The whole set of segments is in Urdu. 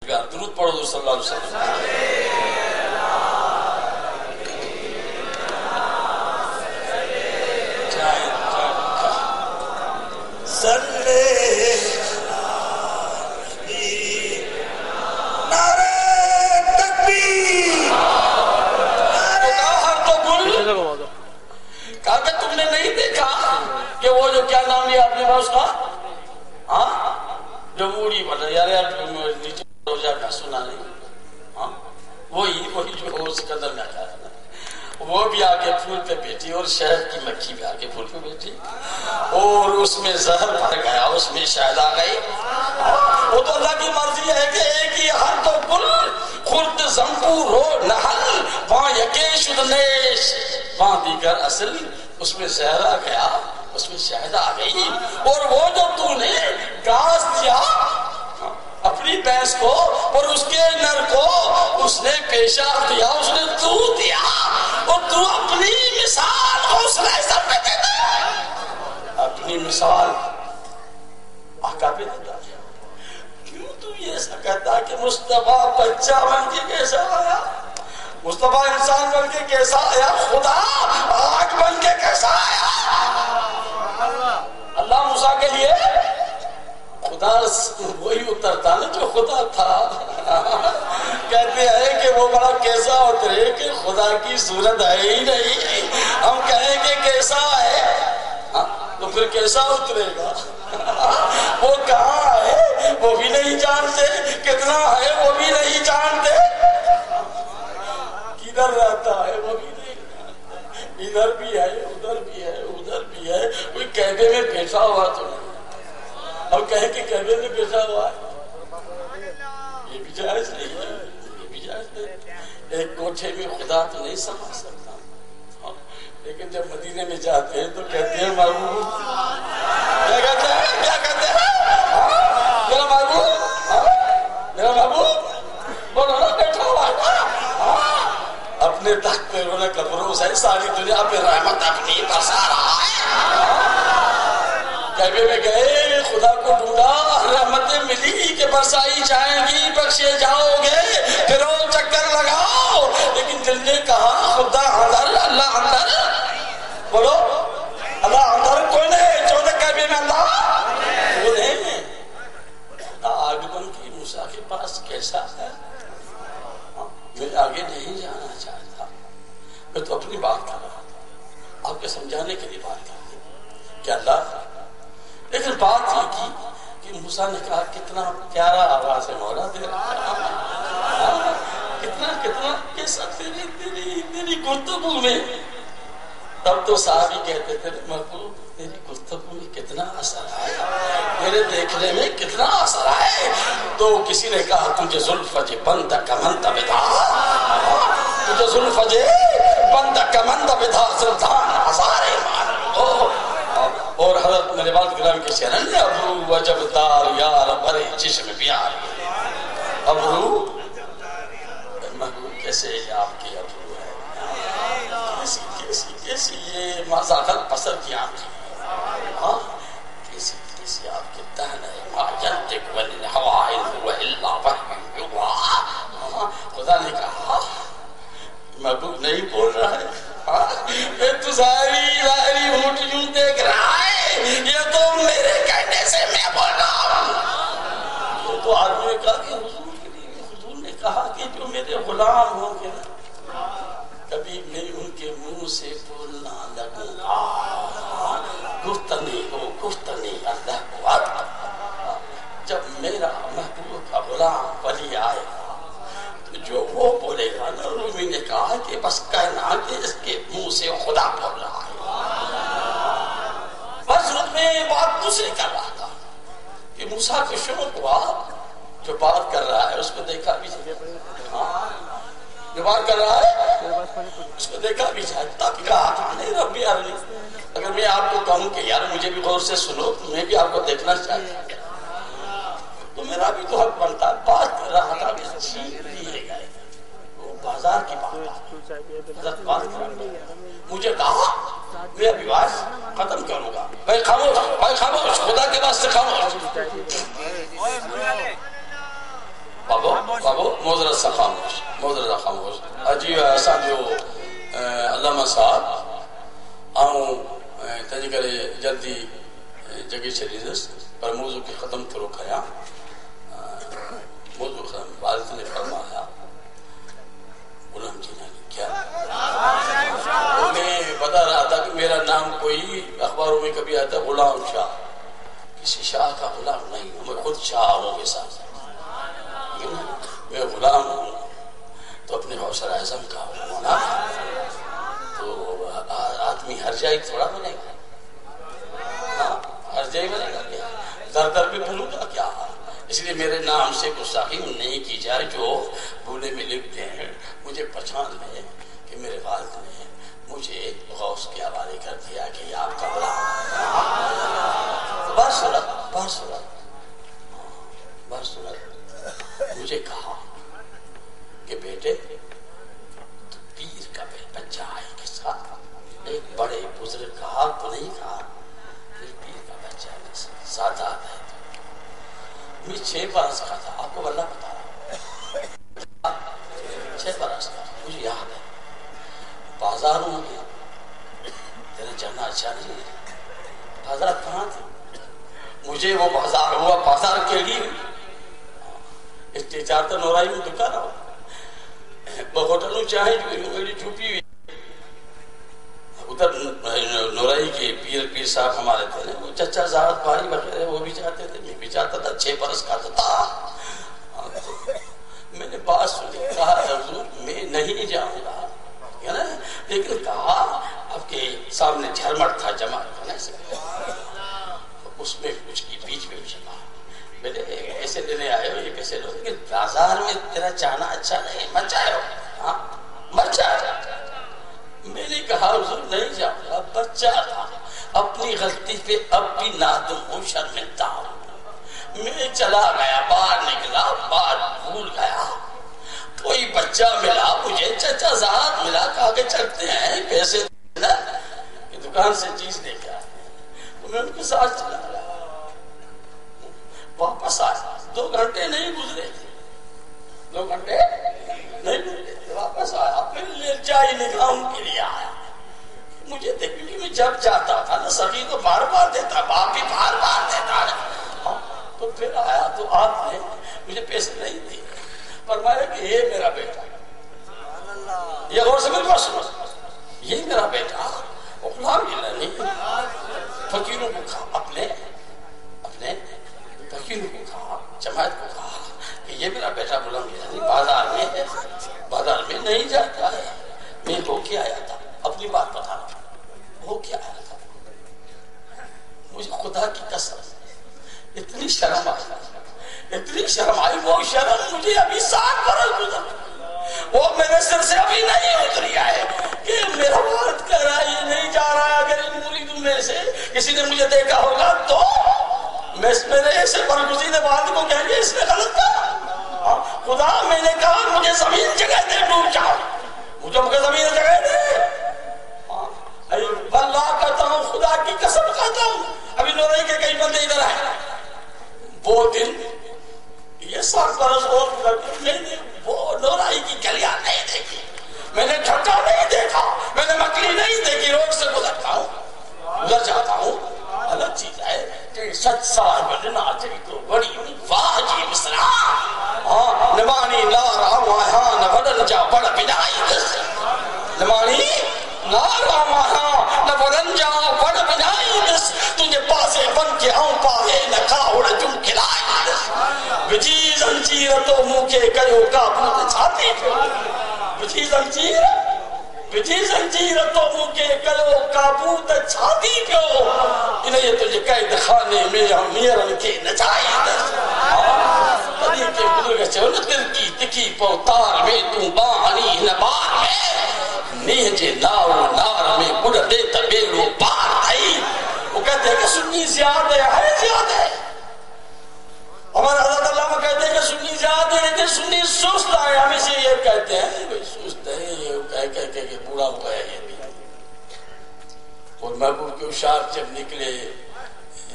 درود پڑھو حضور صلی اللہ علیہ وسلم. کہا کہ تم نے نہیں دیکھا کہ وہ جو کیا نام لیا آپ نے اس کا, ہاں جو موڑی بڑھا یار نیچے روزہ کا سنا نہیں, ہاں وہی جو اس قدر میں آتا ہے, وہ بھی آگے پھول پہ بیٹھی اور شہد کی مکھی بھی آگے پھول پہ بیٹھی اور اس میں زہر بھر گیا, اس میں شہد آ گئی. وہ تو اللہ کی مرضی ہے کہ ایک ہی ہر تو گل خرد زنبور ہو نحل وہاں یکے شدنیش وہاں دیگر اصل, اس میں زہر آ گیا, اس میں شہد آ گئی. اور وہ جو تو نے گھاس دیا اپنی بھینس کو اور اس کے نر کو اس نے پیشاب دیا, اس نے دودھ دیا, اور تو اپنی مثال حوصلہ سب پہ دیتا ہے, اپنی مثال آقا پہ دیتا ہے. کیوں تو یہ ایسا کہتا کہ مصطفیٰ بچہ بن کے کیسا آیا, مصطفیٰ انسان بن کے کیسا آیا, خدا آگ بن کے کیسا آیا. اللہ موسیٰ کے لیے خدا وہی اترتا نا جو خدا تھا. کہتے ہیں کہ وہ بڑا کیسا اترے کہ خدا کی صورت ہے ہی نہیں, ہم کہیں کہ کیسا ہے تو پھر کیسا اترے گا. وہ کہاں ہے وہ بھی نہیں جانتے, کتنا ہے وہ بھی نہیں جانتے, کدھر رہتا ہے وہ بھی نہیں جانتے, ادھر بھی ہے ادھر بھی ہے ادھر بھی ہے. کوئی کعبے میں بیٹھا ہوا تو نہیں, اب کہیں کہ کعبے میں بیٹھا ہوا ہے, یہ بھی جائز نہیں ہے, یہ بھی جائز نہیں. ایک کوٹھے میں خدا تو نہیں سما سکتا, لیکن جب مدینے میں جاتے ہیں تو کہتے ہیں محبوب, کیا کہتے ہیں, کیا کہتے ہیں, میرا محبوب, میرا محبوب بولو نا بیٹھا ہوا ہے, اپنے تخت پہ رونے کا بروس ہے, ساری دنیا پہ رحمت اپنی برسا رہا ہے. کعبے میں گئے, خدا کو ڈھونڈا, رحمتیں ملی کہ برسائی جائیں گی, بخشے جاؤ گے, پھرو چکر لگاؤ. لیکن دل نے کہا خدا اندر, اللہ اندر, بولو اللہ اندر کوئی نہیں, جو کعبے میں اللہ وہ نہیں. آگ بن کی موسیٰ کے پاس کیسا ہے, میں آگے نہیں جانا چاہتا, میں تو اپنی بات کر رہا تھا, آپ کے سمجھانے کے لیے بات کر رہی کہ اللہ. لیکن بات یہ کی کہ موسیٰ نے کہا کتنا پیارا آواز ہے مولا تیرا, کتنا کتنا کیسا تیری گفتگو میں. تب تو صحابی کہتے تھے محبوب تیری گفتگو میں کتنا اثر آیا, میرے دیکھنے میں کتنا اثر آئے. تو کسی نے کہا تجھے زلف جے بند کمند بدا, تجھے زلف جے بند کمند بدا سلطان ہزارے مان لو. اور حضرت میرے والد گرامی کے شعر ہیں, ابرو وجب دار یار بھرے چشم پیار, ابرو محبوب کیسے آپ کی ابرو ہے, کیسی کیسی کیسی یہ مذاقل پسر کی آنکھیں, ہاں کیسی کیسی آپ کے دہن ہے, ما ینطق عن الہوى ان هو الا وحی یوحی. خدا نے کہا محبوب نہیں بول رہا ہے, تو ظاہری ہونٹ یوں دیکھ رہا ہے, یہ تو میرے کہنے سے میں بول رہا ہوں. یہ تو آدمی نے کہا کہ حضور کے لیے, حضور نے کہا کہ جو میرے غلام ہوں گے کبھی میں ان کے منہ سے بولنا لگوں گا, گفتنی ہو گفتنی اللہ کو. جب میرا محبوب کا غلام ولی آئے گا تو جو وہ بولے گا نا, رومی نے کہا کہ بس کائنات اس کے منہ سے خدا بول رہا ہے. بس میں بات دوسری کر رہا تھا کہ موسیٰ کو شوق ہوا, جو بات کر رہا ہے اس کو دیکھا بھی جائے, جو بات کر رہا ہے اس کو دیکھا بھی جائے. تب کہا تھا نہیں ربی عرلی, اگر میں آپ کو کہوں کہ یار مجھے بھی غور سے سنو, میں بھی آپ کو دیکھنا چاہتا تو میرا بھی تو حق بنتا. بات کر رہا تھا بھی اچھی لیے گئے, وہ بازار کی بات مجھے کہا میں ابھی بات ختم کروں گا. بھائی خاموش, بھائی خاموش, خدا کے واسطے خاموش. بابو بابو معذرت سا خاموش اجی ایسا جو علامہ صاحب آؤں تنجی کرے جلدی جگہ چھڑیندس پر موضوع کے ختم تھرو کھایا موضوع ختم والد نے فرمایا غلام جی نے کیا میں بتا رہا تھا کہ میرا نام کوئی اخباروں میں کبھی آتا غلام شاہ، کسی شاہ کا غلام نہیں ہوں، میں خود شاہ ہوں کے ساتھ، میں غلام ہوں تو اپنے حوصلہ اعظم کا ہونا تو آدمی ہر جائے تھوڑا بنے گا، ہر جائے بنے گا کیا، در در پہ پھلوں گا کیا، اس لیے میرے نام سے گستاخی نہیں کی جائے۔ جو بولے میں لکھتے ہیں مجھے پہچان لیں کہ میرے والد نے مجھے غوث کے حوالے کر دیا کہ یہ آپ کا غلام برصورت مجھے کہا کہ بیٹے تو پیر کا بچہ ہے کے ساتھ، ایک بڑے بزرگ کہا تو نہیں کہا پیر کا بچہ ہے کے ساتھ، سادات ہے۔ میں 6 برس کا تھا، آپ کو اللہ بتا رہا ہوں، 6 برس کا مجھے یاد ہے، بازاروں میں تیرا جانا اچھا نہیں ہے، بازار کہاں تھے، مجھے وہ بازار ہوا بازار کے لیے چارتا نورائی میں دکان ہو ہوٹلوں چاہے جو میری چھپی ہوئی ادھر نورائی کے پیر صاحب ہمارے تھے، وہ چچا زاہد بھائی وغیرہ وہ بھی چاہتے تھے، میں بھی چاہتا تھا، 6 برس کا تھا۔ میں نے بات سنی، کہا حضور میں نہیں جاؤں گا، لیکن کہا اب کے سامنے جھرمٹ تھا جماعت اس میں کچھ کی بیچ میں جمع میرے ایسے لینے آئے ہو، یہ پیسے لو، لیکن بازار میں تیرا جانا اچھا نہیں، مت جاؤ، مت جاؤ۔ میں نے کہا حضور نہیں جاؤں گا، بچہ تھا، اپنی غلطی پہ اب بھی نادم ہوں، شرمندہ ہوں۔ میں چلا گیا، باہر نکلا، بات بھول گیا، کوئی بچہ ملا مجھے، چچا زاہد ملا، کہا کہ چلتے ہیں، پیسے دکان سے چیز لے کے آئے، تو میں ان کے ساتھ چلا گیا، واپس آیا، 2 گھنٹے نہیں گزرے، 2 گھنٹے نہیں گزرے، واپس آیا، پھر چائے نکلا ان کے لیے آیا، مجھے دیکھنے میں جب جاتا تھا نا سبھی تو بار بار دیتا، باپ بھی بار بار دیتا ہے، تو پھر آیا تو آپ نے مجھے پیسے نہیں دیے، فرمایا کہ یہ میرا بیٹا، یہ غور سے میری بات سنو، یہ میرا بیٹا غلام نہیں، فقیروں کو کھا، اپنے فقیروں کو کھا، جماعت کو کھا کہ یہ میرا بیٹا غلام نہیں، بازار میں نہیں جاتا ہے، میں ہو کے آیا تھا، اپنی بات بتا رہا ہوں، ہو کے آیا تھا، مجھے خدا کی قسم اتنی شرم آئی، وہ شرم مجھے ابھی 7 برس گزر، وہ میرے سر سے ابھی نہیں اتری ہے کہ میرا والد کہہ رہا ہے یہ نہیں جا رہا ہے، اگر ان مریدوں میں سے کسی نے مجھے دیکھا ہوگا تو میں میرے ایسے برگزیدہ والد کو کہیں گے اس نے غلط کہا، خدا میں نے کہا مجھے زمین جگہ دے، ڈوب جاؤ، مجھے زمین جگہ دے، اللہ کہتا ہوں، خدا کی قسم کہتا ہوں، ابھی نورائی کے کئی بندے ادھر آئے، وہ دن یہ 7 برس اور میں نے وہ نورائی کی گلیاں نہیں دیکھی، میں نے ٹھٹا نہیں دیکھا، میں نے مکلی نہیں دیکھی، روڈ سے گزرتا ہوں، گزر جاتا ہوں، الگ چیز ہے کہ 7 سال بدنا چلی تو بڑی واہ جی مسرا، نمانی نارا ماہاں نہ بدن جا بڑا بنائی دس، نمانی نارا ماہاں نہ بدن جا بڑا بنائی دس، تجھے پاسے بن کے آؤں پاہے نہ کھاوڑ جم کھلائی دس، بجی زنجیر تو منہ کے کیوں کابوت چھاتی پہ، بجی زنجیر تو منہ کے کیوں کابوت چھاتی پہ، انہیں تجھے قید خانے میں امیرن کے نچائی دس، تدی کے بزرگ چون دل کی تکھی پوتار میں تو بانی نبار ہے، نیجے نار میں گڑ دے تبیلو پار آئی، وہ کہتے ہیں کہ سنی زیادہ ہے زیادہ ہے، ہمارا حضرت علامہ کہتے ہیں کہ سنی زیادہ ہے کہ سنی سست ہے، ہمیں سے یہ کہتے ہیں کہ سست ہے، یہ کہہ کہ بوڑھا ہوا ہے یہ بھی، اور محبوب کے اشاق جب نکلے،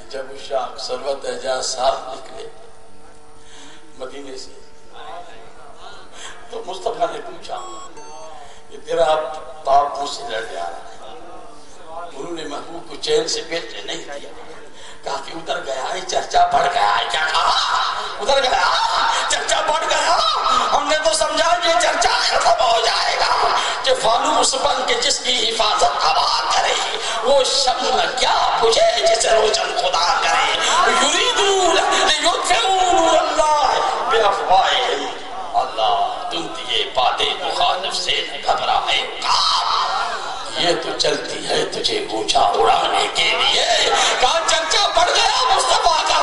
جب اشاق سروت اعجاز صاحب نکلے مدینے سے، تو مصطفیٰ نے پوچھا کہ تیرا باپ مجھ سے لڑنے آ رہا ہے. انہوں نے محبوب کو چین سے بیٹھنے نہیں دیا. کہا کہ ادھر گیا ہے چرچا بڑھ گیا ہے. کیا کہا؟ ادھر گیا چرچا بڑھ گیا. ہم نے تو سمجھا یہ چرچا ختم ہو جائے گا کہ فانوس بن کے جس کی حفاظت ہوا کرے وہ شمع کیا بجھے جسے روشن خدا کرے. یریدون لیطفئوا نور اللہ بافواہہم. اللہ تم دیے باتیں مخالف سے گھبرائے گا. یہ تو چلتی ہے تجھے اونچا اڑانے کے لیے. کہا چرچا بڑھ گیا مصطفیٰ کا.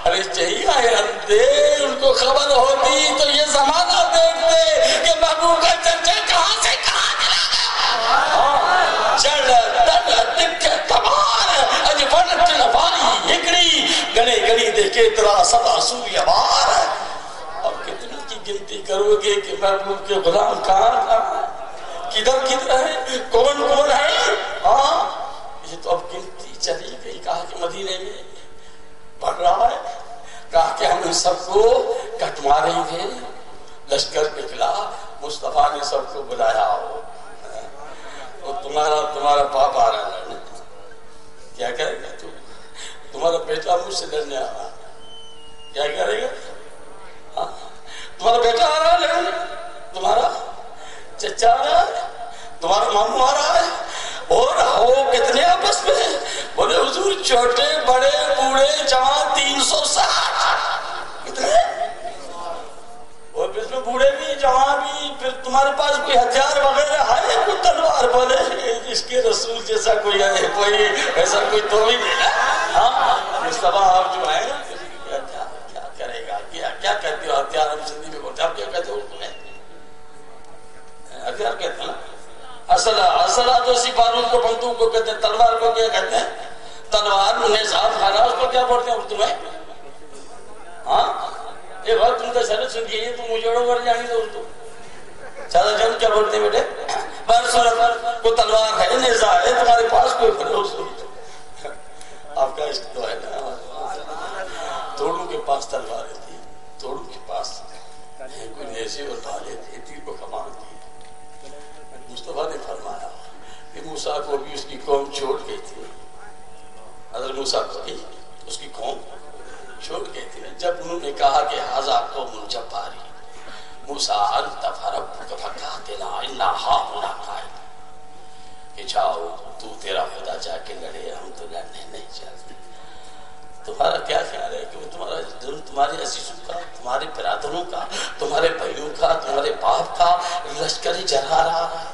ارے چاہیے اندے ان کو خبر ہوتی تو یہ زمانہ دیکھتے کہ محبوب کا چرچا کہاں سے کہاں چلا گیا. چڑھ تک کمار اج ونٹ نواری ہکڑی گنے گنی دیکھے ترا سدا سوریہ بار. اب کتنی کی گنتی کرو گے کہ محبوب کے غلام کہاں کدھر کدھر ہے کون کون ہے. ہاں یہ تو اب گنتی چلی گئی. کہا کہ مدینے میں بڑھ رہا ہے. کہا کہ ہم ان سب کو کٹ ماریں گے. لشکر نکلا. مصطفیٰ نے سب کو بلایا ہو تمہارا باپ آ رہا ہے. کیا کرے گا تمہارا بیٹا مجھ سے لڑنے آ رہا. کیا کرے گا؟ ہاں تمہارا بیٹا آ رہا ہے لڑنے. تمہارا چچا آ رہا ہے. تمہارا ماموں آ رہا ہے. اور ہو کتنے آپس میں؟ بولے حضور چھوٹے بڑے بوڑھے جوان 360. کتنے؟ اور اس میں بوڑھے بھی جوان بھی. پھر تمہارے پاس کوئی ہتھیار وغیرہ ہے کوئی تلوار؟ بولے اس کے رسول جیسا کوئی ہے کوئی ایسا کوئی تو بھی نہیں نا. ہاں مصطفیٰ آپ جو ہیں کیا کرے گا کیا کہتے ہو ہتھیار؟ ہم سندھی میں بولتے آپ کیا کہتے ہو تمہیں؟ ہتھیار کہتے ہیں نا. اسلحہ تو اسی بارود کو بندوق کو کہتے ہیں. تلوار کو کیا کہتے ہیں؟ تلوار. نظام خانہ اس کو کیا بولتے ہیں اردو میں؟ ہاں ایک بات تم تو سر سن گئی تم مجھے ور جانی تو اردو چادر جان کیا بولتے ہیں بیٹے؟ برصورت کو تلوار ہے نیزہ ہے تمہارے پاس کوئی بھروس نہیں. آپ کا عشق تو ہے نا. توڑوں کے پاس تلواریں تھی. توڑوں کے پاس کوئی نیزے اور ڈالے تھے. تیر کو کمان تھی. مصطفیٰ نے فرمایا کہ موسیٰ کو بھی اس کی قوم چھوڑ گئی تھی. حضرت موسیٰ کو بھی اس کی قوم چھوڑ گئی تھی. جب انہوں نے کہا کہ ھذا قوم جباری موسیٰ انت فربک فقاتلا انا ھاہنا قاعدون. کہ جاؤ تو تیرا خدا جا کے لڑے ہم تو لڑنے نہیں چلتے. تمہارا کیا خیال ہے کہ تمہارا ظلم تمہارے عزیزوں کا تمہارے برادروں کا تمہارے بھائیوں کا تمہارے باپ کا لشکر جلا رہا ہے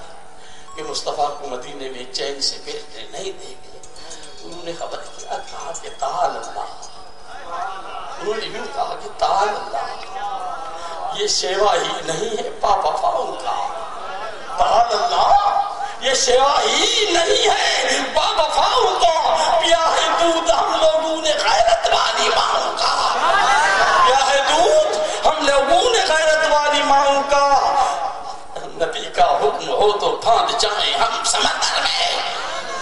کہ مصطفیٰ کو مدینے میں چین سے بیٹھنے نہیں دیں گے. انہوں نے خبر کیا کہا کہ تعال اللہ. انہوں نے یوں کہا کہ تعال اللہ. یہ سیوا ہی نہیں ہے باوفاؤں کا. تعال اللہ یہ سیوا ہی نہیں ہے باوفاؤں کا. پیا ہے دودھ ہم لوگوں نے غیرت والی ماؤں کا. پیا ہے دودھ ہم لوگوں نے غیرت والی ماؤں کا. نبی کا حکم ہو تو پھاند جائیں ہم سمندر میں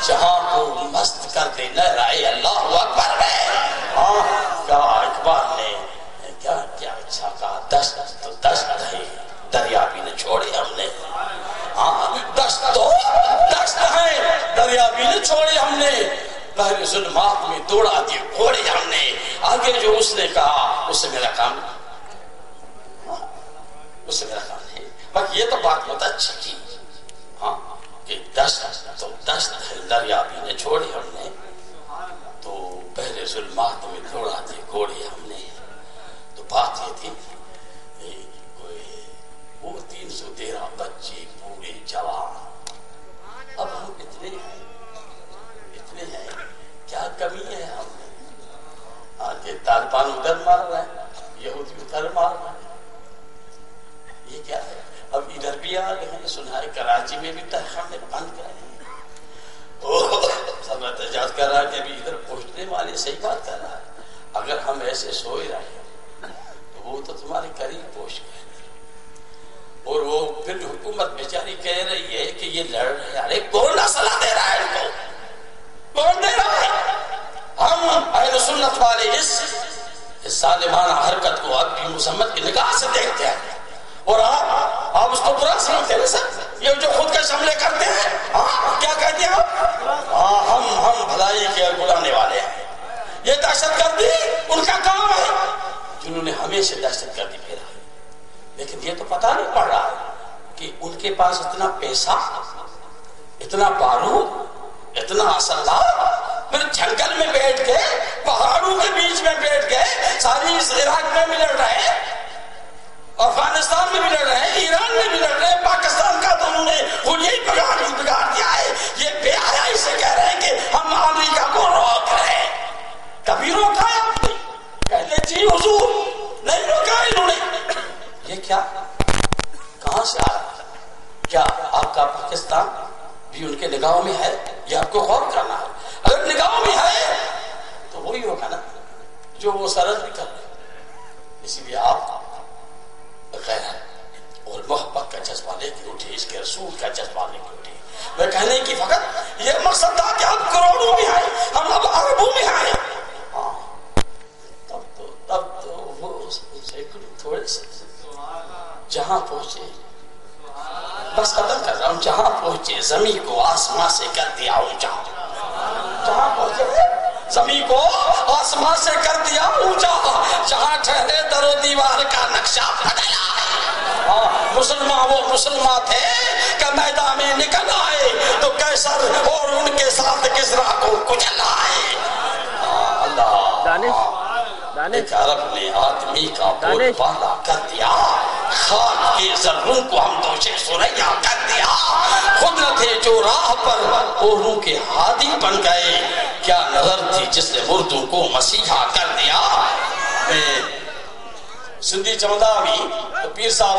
جہاں کو مست کر دے لہرائے اللہ اکبر میں. کہا اقبال نے کیا کیا اچھا کہا. دست تو دست ہے دریا بھی نہ چھوڑے ہم نے. دست تو دست ہے دریا بھی نہ چھوڑے ہم نے. بحر ظلمات میں دوڑا دیے گھوڑے ہم نے. آگے جو اس نے کہا اس سے میرا کام اس سے میرا کام نہیں. باقی یہ تو بات بہت اچھی تھی. ہاں کہ دست تو دست ہے دریا بھی نہ چھوڑے ہم نے. تو بحر ظلمات میں دوڑا دیے گھوڑے ہم نے. تو بات یہ تھی وہ 313 بچے بوڑھے جوان. اب ہم اتنے ہیں کیا کمی ہے ہم نے. آگے طالبان ادھر مار رہے ہیں یہودی ادھر مار رہے ہیں. یہ کیا ہے؟ اب ادھر بھی آ گئے ہیں. سنا ہے کراچی میں بھی تہخانے بند کر رہے ہیں. سب احتجاج کر رہا ہے کہ ابھی ادھر پہنچنے والے صحیح بات کر رہا ہے. اگر ہم ایسے سوئے رہے تو وہ تو تمہارے قریب پہنچ گئے. اور وہ پھر حکومت بیچاری کہہ رہی ہے کہ یہ لڑ رہے ہیں. ارے کون صلاح دے رہا ہے ان کو؟ کون دے رہا ہے؟ ہم اہل سنت والے اس ظالمانہ حرکت کو اب بھی مذمت کی نگاہ سے دیکھتے ہیں. اور آپ اس کو برا سمجھتے ہیں سر؟ یہ جو خود کش حملے کرتے ہیں، ہاں کیا کہتے ہیں آپ؟ ہم بھلائی کے بلانے والے ہیں. یہ دہشت گردی ان کا کام ہے جنہوں نے ہمیشہ دہشت گردی پھیلا. لیکن یہ تو پتہ نہیں پڑ رہا کہ ان کے پاس اتنا پیسہ، اتنا بارود، اتنا اسلحہ، پھر جنگل میں بیٹھ کے، پہاڑوں کے بیچ میں بیٹھ کے ساری عراق میں بھی لڑ رہے ہیں، افغانستان میں بھی لڑ رہے ہیں، ایران میں بھی لڑ رہے ہیں، پاکستان کا تو انہوں نے خود یہی بگاڑ دیا ہے. یہ بے حیائی سے کہہ رہے ہیں کہ ہم امریکہ کو روک رہے ہیں. کبھی روکا ہے آپ نے؟ کہتے جی حضور نہیں روکا انہوں نے. یہ کیا کہاں سے آ رہا ہے؟ کیا آپ کا پاکستان بھی ان کے نگاہوں میں ہے؟ یہ آپ کو غور کرنا ہے. اگر نگاہوں میں ہے تو وہی ہوگا نا جو وہ سرحد بھی کر رہے. اسی لیے آپ غیرت اور محبت کا جذبہ لے کے اٹھے، اس کے رسول کا جذبہ لے کے اٹھے. میں کہنے کی فقط یہ مقصد تھا کہ ہم کروڑوں میں آئے، ہم اب اربوں میں آئے. تب تو وہ تھوڑے سے جہاں پہنچے، بس ختم کر رہا ہوں، جہاں پہنچے زمین کو آسمان سے کر دیا اونچا. جہاں پہنچے زمین کو آسمان سے کر دیا اونچا، جہاں ٹھہرے در و دیوار کا نقشہ بدلا. مسلمان وہ مسلمان تھے کہ میدان میں نکل آئے تو کیسر اور ان کے ساتھ کسرا کو کچل آئے. اللہ ایک عرب نے آدمی کا بول بالا کر دیا، خاک کے ذروں کو ہم دوشے سریا کر دیا. خود نہ تھے جو راہ پر اوہروں کے ہادی بن گئے، کیا نظر تھی جس نے مردوں کو مسیحا کر دیا. سندھی چمدا بھی تو پیر صاحب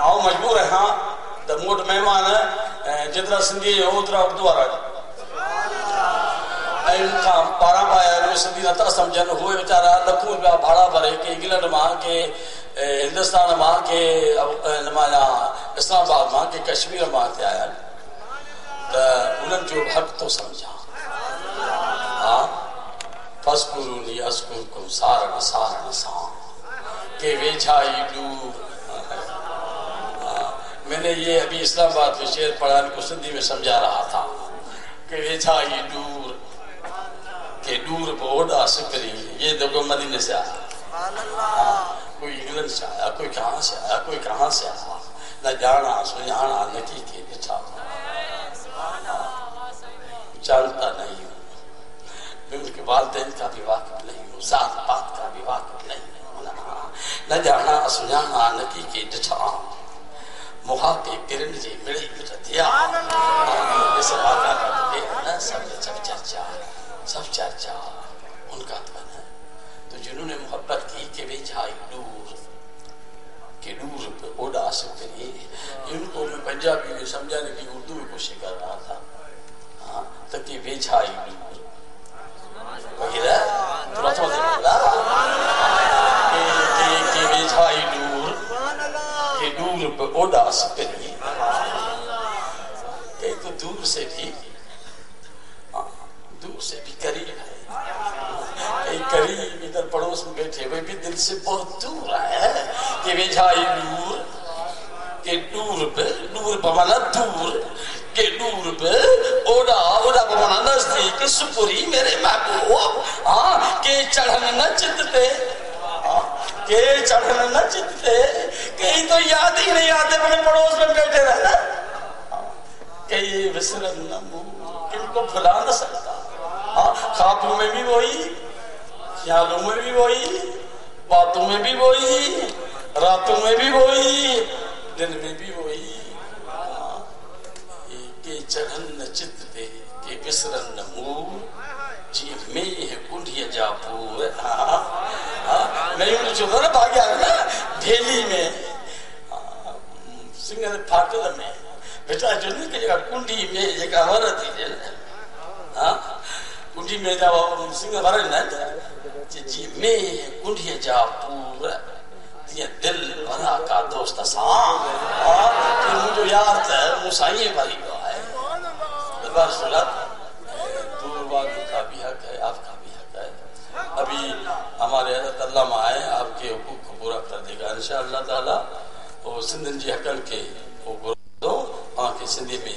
آؤں مجبور ہے ہاں تو موٹ مہمان جتنا سندھی اتنا اردو والا پارا پایا سندھی نتا سمجھن. ہوئے ویچارا لکھوں پیا بھاڑا بھرے کہ انگلینڈ ماں کے ہندوستان ماں کے اسلام آباد ماں کے کشمیر ماں تے آیا تو انہن جو حق تو سمجھا. ہاں فَاسْكُرُونِي أَذْكُرْكُمْ سارن سارن سان کہ ویجھائی دور. میں نے یہ ابھی اسلام آباد میں شعر پڑھا ان کو سندھی میں سمجھا رہا تھا کہ ویجھائی دور کہ دور بوڑا سکری. یہ دیکھو مدینے سے آیا، کوئی انگلینڈ سے آیا، کوئی کہاں سے آیا، کوئی کہاں سے آیا، نہ جانا سنانا نکی کے بچھا. جانتا نہیں ہوں، میں ان کے والدین کا بھی واقف نہیں ہوں، ذات پات کا بھی واقف نہیں ہوں. نہ جانا سنانا نکی کے ڈٹھا مہا کے کرن جی مڑی مٹھیا. جیسے آقا کا نا سب چرچا ان کا تو ہے. تو جنہوں نے محبت کی کہ ویجھائی دور کہ دور پہ اوڈا سکری. ان کو میں پنجابی میں سمجھانے کی اردو میں کوشش کر رہا تھا. ہاں تو کہ ویجھائی دور وغیرہ تھوڑا تھوڑا دے بولا کہ ویجھائی دور کہ دور پہ اوڈا سکری. کہ تو دور سے بھی قریب ہے. کئی قریب ادھر پڑوس میں بیٹھے ہوئے بھی دل سے بہت دور ہے. کہ ویجھائی دور کہ دور پہ دور پمانا دور کہ دور پہ اوڈا پمانا نزدیک سپری میرے محبوب. کہ چڑھن نہ چتتے، کہ چڑھن نہ چتتے. کہیں تو یاد ہی نہیں آتے بڑے پڑوس میں بیٹھے رہنا. کہ یہ وسرن نہ ان کو بھلا نہ سکتا. خوابوں میں بھی وہی، خیالوں میں بھی وہی، باتوں میں بھی وہی، راتوں میں بھی وہی، دن میں بھی وہی. کہ چڑھن نہ چت پہ کہ بسرن نہ مور جی میں ہے کنڈیا جا پور. میں یوں جو نا بھاگیا نا بھیلی میں سنگر پھاٹل میں بیٹا جو نہیں کہ کنڈی میں جگہ ورتی ہے کنڈی میں جا سنگر ورن نہ جی میں کنڈیا جا پور دل بنا کا دوست سان. مجھے یاد ہے موسیٰ بھائی کا ہے صورت دور والوں کا بھی حق ہے، آپ کا بھی حق ہے. ابھی ہمارے حضرت علامہ آئے آپ کے حقوق کو پورا کر دے گا انشاءاللہ تعالی. وہ سندھن جی حقن کے وہ گھردو وہاں کے سندھی میں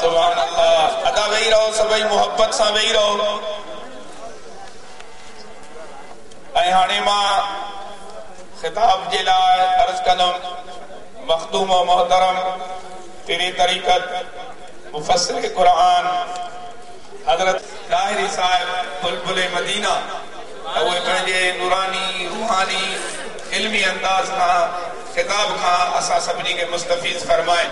سبحان اللہ. ادا وہی رہو سبھی محبت سے وہی رہو. ہانے ماں خطاب جے لائے عرض کندم مخدوم و محترم تیری طریقت مفسر قرآن حضرت لاہری صاحب بلبل مدینہ وہ پنجے نورانی روحانی علمی انداز کا خطاب کا اسا سبنی کے مستفیض فرمائیں.